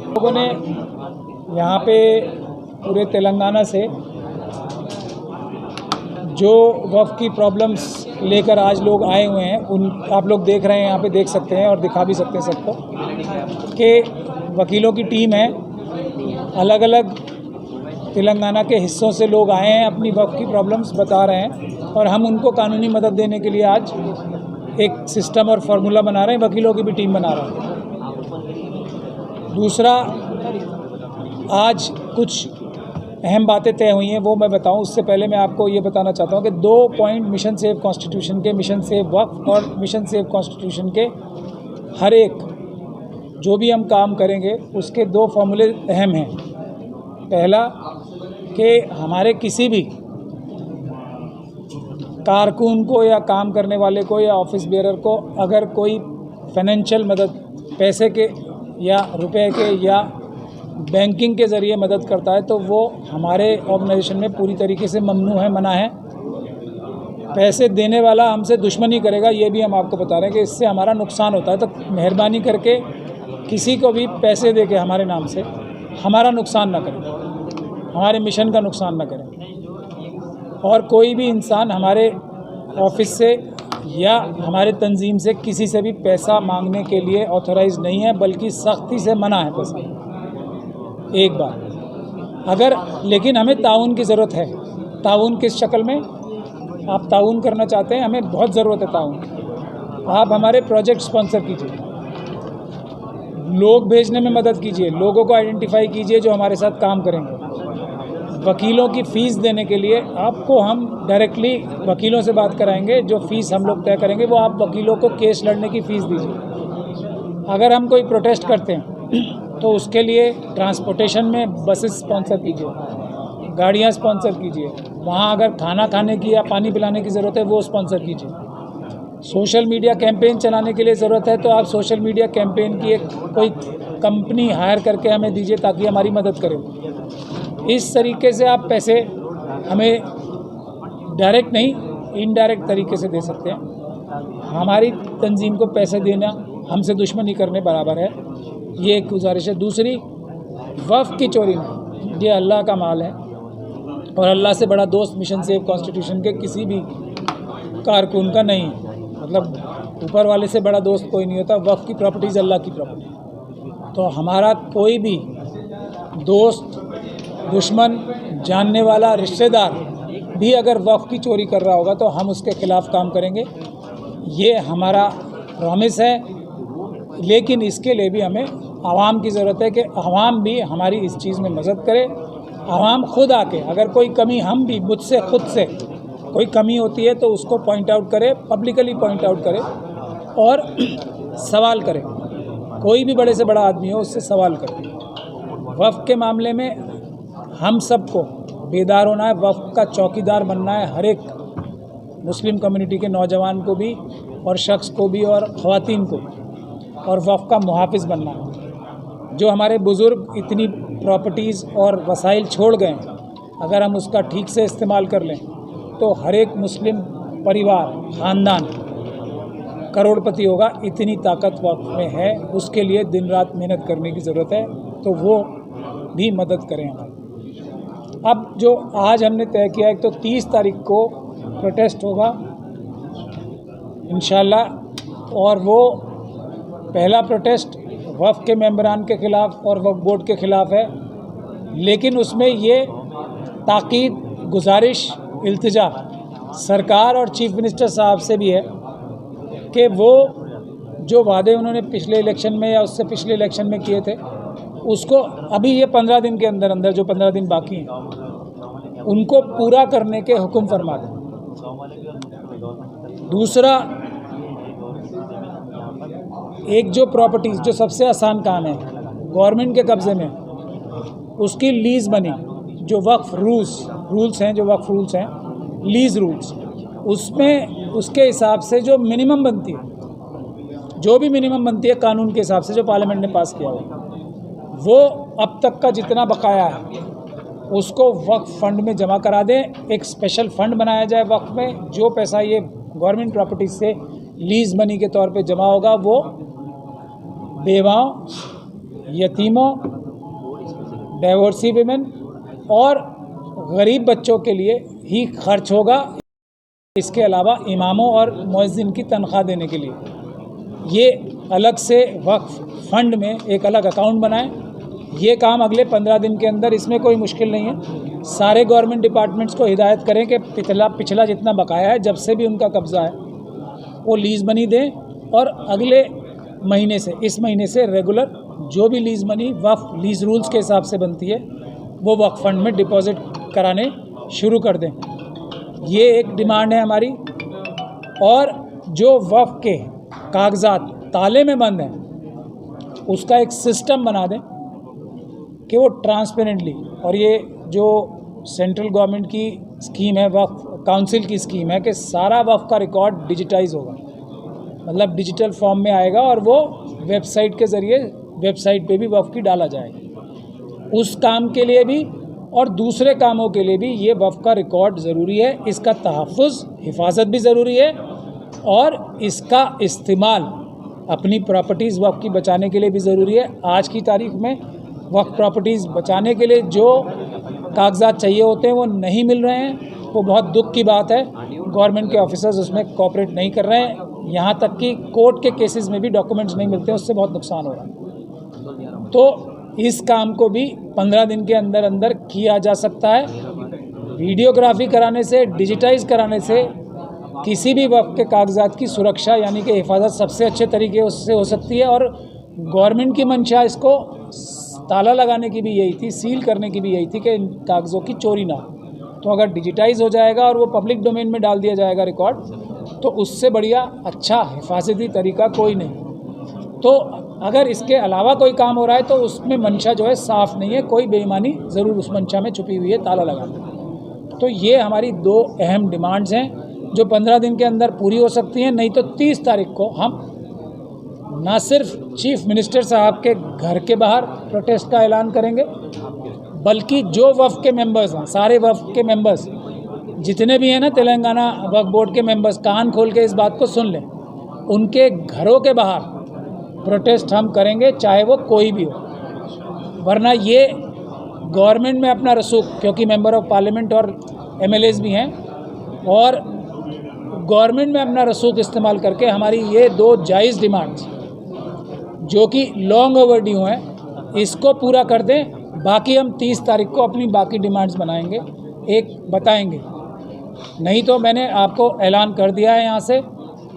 लोगों ने यहाँ पे पूरे तेलंगाना से जो वक्फ की प्रॉब्लम्स लेकर आज लोग आए हुए हैं, उन आप लोग देख रहे हैं, यहाँ पे देख सकते हैं और दिखा भी सकते हैं सबको कि वकीलों की टीम है। अलग अलग तेलंगाना के हिस्सों से लोग आए हैं, अपनी वक्फ की प्रॉब्लम्स बता रहे हैं और हम उनको कानूनी मदद देने के लिए आज एक सिस्टम और फार्मूला बना रहे हैं, वकीलों की भी टीम बना रहे हैं। दूसरा, आज कुछ अहम बातें तय हुई हैं, वो मैं बताऊं। उससे पहले मैं आपको ये बताना चाहता हूं कि 2 पॉइंट मिशन सेव कॉन्स्टिट्यूशन के, मिशन सेव वक्फ और मिशन सेव कॉन्स्टिट्यूशन के हर एक जो भी हम काम करेंगे उसके 2 फार्मूले अहम हैं। पहला कि हमारे किसी भी कारकुन को या काम करने वाले को या ऑफिस बेयरर को अगर कोई फाइनेंशियल मदद पैसे के या रुपए के या बैंकिंग के ज़रिए मदद करता है तो वो हमारे ऑर्गेनाइजेशन में पूरी तरीके से ममनू है, मना है। पैसे देने वाला हमसे दुश्मनी करेगा, ये भी हम आपको बता रहे हैं कि इससे हमारा नुकसान होता है। तो मेहरबानी करके किसी को भी पैसे दे के हमारे नाम से हमारा नुकसान ना करें, हमारे मिशन का नुकसान ना करें। और कोई भी इंसान हमारे ऑफिस से या हमारे तंजीम से किसी से भी पैसा मांगने के लिए ऑथराइज नहीं है, बल्कि सख्ती से मना है पैसा। एक बार अगर, लेकिन हमें ताउन की ज़रूरत है। ताउन किस शक्ल में? आप ताउन करना चाहते हैं, हमें बहुत ज़रूरत है ताउन। आप हमारे प्रोजेक्ट स्पॉन्सर कीजिए, लोग भेजने में मदद कीजिए, लोगों को आइडेंटिफाई कीजिए जो हमारे साथ काम करेंगे। वकीलों की फ़ीस देने के लिए आपको हम डायरेक्टली वकीलों से बात कराएंगे, जो फ़ीस हम लोग तय करेंगे वो आप वकीलों को केस लड़ने की फ़ीस दीजिए। अगर हम कोई प्रोटेस्ट करते हैं तो उसके लिए ट्रांसपोर्टेशन में बसेस स्पॉन्सर कीजिए, गाड़ियाँ स्पॉन्सर कीजिए। वहाँ अगर खाना खाने की या पानी पिलाने की ज़रूरत है वो स्पॉन्सर कीजिए। सोशल मीडिया कैंपेन चलाने के लिए ज़रूरत है तो आप सोशल मीडिया कैंपेन की एक कोई कंपनी हायर करके हमें दीजिए ताकि हमारी मदद करें। इस तरीके से आप पैसे हमें डायरेक्ट नहीं, इनडायरेक्ट तरीके से दे सकते हैं। हमारी तंजीम को पैसे देना हमसे दुश्मनी करने बराबर है, ये एक गुजारिश है। दूसरी, वक्फ की चोरी नहीं, ये अल्लाह का माल है और अल्लाह से बड़ा दोस्त मिशन सेव कॉन्स्टिट्यूशन के किसी भी कारकुन का नहीं है। मतलब ऊपर वाले से बड़ा दोस्त कोई नहीं होता। वक्फ की प्रॉपर्टीज़ अल्लाह की प्रॉपर्टी। तो हमारा कोई भी दोस्त, दुश्मन, जानने वाला, रिश्तेदार भी अगर वक्फ की चोरी कर रहा होगा तो हम उसके ख़िलाफ़ काम करेंगे, ये हमारा प्रॉमिस है। लेकिन इसके लिए भी हमें आवाम की ज़रूरत है कि आवाम भी हमारी इस चीज़ में मदद करे। आवाम खुद आके अगर कोई कमी, हम भी मुझसे खुद से कोई कमी होती है तो उसको पॉइंट आउट करे, पब्लिकली पॉइंट आउट करे और सवाल करे। कोई भी बड़े से बड़ा आदमी हो उससे सवाल करे। वक्फ के मामले में हम सबको बेदार होना है, वक्फ का चौकीदार बनना है। हर एक मुस्लिम कम्युनिटी के नौजवान को भी और शख्स को भी और ख़वातीन को भी, और वक्फ का मुहाफ़िज़ बनना है। जो हमारे बुज़ुर्ग इतनी प्रॉपर्टीज़ और वसाइल छोड़ गए हैं, अगर हम उसका ठीक से इस्तेमाल कर लें तो हर एक मुस्लिम परिवार, ख़ानदान करोड़पति होगा। इतनी ताकत वक्फ में है, उसके लिए दिन रात मेहनत करने की ज़रूरत है, तो वो भी मदद करें हमारी। अब जो आज हमने तय किया है, तो 30 तारीख को प्रोटेस्ट होगा इंशाल्लाह, और वो पहला प्रोटेस्ट वक्फ के मेंबरान के ख़िलाफ़ और वक्फ बोर्ड के ख़िलाफ़ है। लेकिन उसमें ये ताकीद, गुजारिश, इल्तिजा सरकार और चीफ मिनिस्टर साहब से भी है कि वो जो वादे उन्होंने पिछले इलेक्शन में या उससे पिछले इलेक्शन में किए थे, उसको अभी ये 15 दिन के अंदर अंदर, जो 15 दिन बाकी हैं, उनको पूरा करने के हुक्म फरमा दें। दूसरा, एक जो प्रॉपर्टीज़, जो सबसे आसान काम है, गवर्नमेंट के कब्ज़े में, उसकी लीज़ बनी, जो वक्फ रूल्स हैं, जो वक्फ रूल्स हैं, लीज़ रूल्स, उसमें उसके हिसाब से जो मिनिमम बनती है, जो भी मिनिमम बनती है कानून के हिसाब से जो पार्लियामेंट ने पास किया हुआ, वो अब तक का जितना बकाया है उसको वक्फ फ़ंड में जमा करा दें। एक स्पेशल फ़ंड बनाया जाए वक्फ में, जो पैसा ये गवर्नमेंट प्रॉपर्टीज़ से लीज़ मनी के तौर पे जमा होगा वो बेवाओं यतीमों, डाइवोर्सी विमेन और गरीब बच्चों के लिए ही खर्च होगा। इसके अलावा इमामों और मुअज्जिन की तनख्वाह देने के लिए ये अलग से वक्फ फंड में एक अलग अकाउंट बनाएं। ये काम अगले 15 दिन के अंदर, इसमें कोई मुश्किल नहीं है। सारे गवर्नमेंट डिपार्टमेंट्स को हिदायत करें कि पिछला जितना बकाया है, जब से भी उनका कब्ज़ा है, वो लीज़ मनी दें और अगले महीने से, इस महीने से रेगुलर जो भी लीज़ मनी वक्फ लीज़ रूल्स के हिसाब से बनती है वो वक्फ फंड में डिपॉजिट कराने शुरू कर दें। ये एक डिमांड है हमारी। और जो वक्फ के कागजात ताले में बंद हैं उसका एक सिस्टम बना दें कि वो ट्रांसपेरेंटली, और ये जो सेंट्रल गवर्नमेंट की स्कीम है, वक्फ काउंसिल की स्कीम है कि सारा वक्फ का रिकॉर्ड डिजिटाइज होगा, मतलब डिजिटल फॉर्म में आएगा और वो वेबसाइट के ज़रिए वेबसाइट पे भी वक्फ की डाला जाएगा। उस काम के लिए भी और दूसरे कामों के लिए भी ये वक्फ का रिकॉर्ड ज़रूरी है। इसका तहफ़्फ़ुज़, हिफाजत भी ज़रूरी है और इसका इस्तेमाल अपनी प्रॉपर्टीज़ वक्फ की बचाने के लिए भी ज़रूरी है। आज की तारीख में वक्फ प्रॉपर्टीज़ बचाने के लिए जो कागजात चाहिए होते हैं वो नहीं मिल रहे हैं, वो बहुत दुख की बात है। गवर्नमेंट के ऑफिसर्स उसमें कोऑपरेट नहीं कर रहे हैं, यहाँ तक कि कोर्ट के केसेस में भी डॉक्यूमेंट्स नहीं मिलते, उससे बहुत नुकसान हो रहा है। तो इस काम को भी 15 दिन के अंदर अंदर किया जा सकता है। वीडियोग्राफी कराने से, डिजिटाइज कराने से किसी भी वक्त के कागजात की सुरक्षा यानी कि हिफाजत सबसे अच्छे तरीके से हो सकती है। और गवर्नमेंट की मंशा इसको ताला लगाने की भी यही थी, सील करने की भी यही थी कि इन कागज़ों की चोरी ना हो। तो अगर डिजिटाइज हो जाएगा और वो पब्लिक डोमेन में डाल दिया जाएगा रिकॉर्ड, तो उससे बढ़िया अच्छा हिफाजती तरीका कोई नहीं। तो अगर इसके अलावा कोई काम हो रहा है तो उसमें मंशा जो है साफ़ नहीं है, कोई बेईमानी ज़रूर उस मंशा में छुपी हुई है, ताला लगाना। तो ये हमारी 2 अहम डिमांड्स हैं जो 15 दिन के अंदर पूरी हो सकती हैं। नहीं तो 30 तारीख को हम ना सिर्फ चीफ मिनिस्टर साहब के घर के बाहर प्रोटेस्ट का ऐलान करेंगे, बल्कि जो वफ़ के मेंबर्स हैं, सारे वफ़ के मेंबर्स जितने भी हैं ना, तेलंगाना वक्फ बोर्ड के मेंबर्स, कान खोल के इस बात को सुन लें, उनके घरों के बाहर प्रोटेस्ट हम करेंगे, चाहे वो कोई भी हो। वरना ये गवर्नमेंट में अपना रसूख, क्योंकि मेंबर ऑफ पार्लियामेंट और MLAs भी हैं, और गवर्नमेंट में अपना रसूख इस्तेमाल करके हमारी ये 2 जायज़ डिमांड्स जो कि लॉन्ग ओवरड्यू हैं, इसको पूरा कर दें। बाकी हम 30 तारीख को अपनी बाकी डिमांड्स बनाएंगे, एक बताएंगे। नहीं तो मैंने आपको ऐलान कर दिया है यहाँ से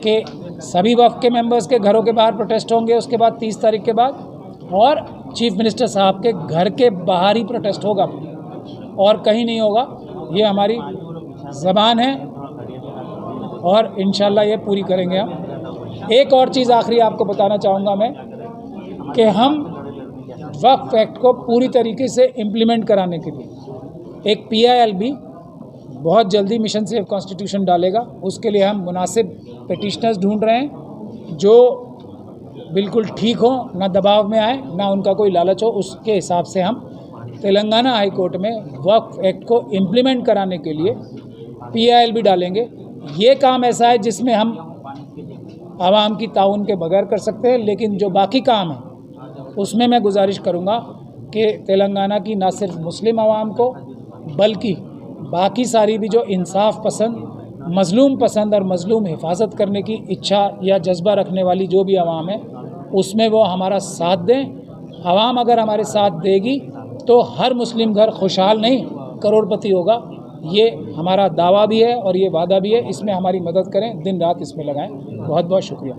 कि सभी वफ़ के मेंबर्स के घरों के बाहर प्रोटेस्ट होंगे उसके बाद 30 तारीख के बाद, और चीफ मिनिस्टर साहब के घर के बाहर ही प्रोटेस्ट होगा और कहीं नहीं होगा। ये हमारी ज़बान है और इंशाल्लाह ये पूरी करेंगे हम। एक और चीज़ आखिरी आपको बताना चाहूँगा मैं कि हम वक्फ एक्ट को पूरी तरीके से इम्प्लीमेंट कराने के लिए एक PILB बहुत जल्दी मिशन सेव कॉन्स्टिट्यूशन डालेगा। उसके लिए हम मुनासिब पिटिशनर्स ढूंढ रहे हैं जो बिल्कुल ठीक हो, ना दबाव में आए, ना उनका कोई लालच हो। उसके हिसाब से हम तेलंगाना हाई कोर्ट में वक्फ एक्ट को इम्प्लीमेंट कराने के लिए PILB डालेंगे। ये काम ऐसा है जिसमें हम आवाम की ताउन के बगैर कर सकते हैं, लेकिन जो बाकी काम है उसमें मैं गुजारिश करूँगा कि तेलंगाना की ना सिर्फ मुस्लिम आवाम को, बल्कि बाकी सारी भी जो इंसाफ पसंद, मज़लूम पसंद और मज़लूम हिफाजत करने की इच्छा या जज्बा रखने वाली जो भी आवाम है, उसमें वो हमारा साथ दें। आवाम अगर हमारे साथ देगी तो हर मुस्लिम घर खुशहाल नहीं करोड़पति होगा। ये हमारा दावा भी है और ये वादा भी है। इसमें हमारी मदद करें, दिन रात इसमें लगाएं। बहुत बहुत शुक्रिया।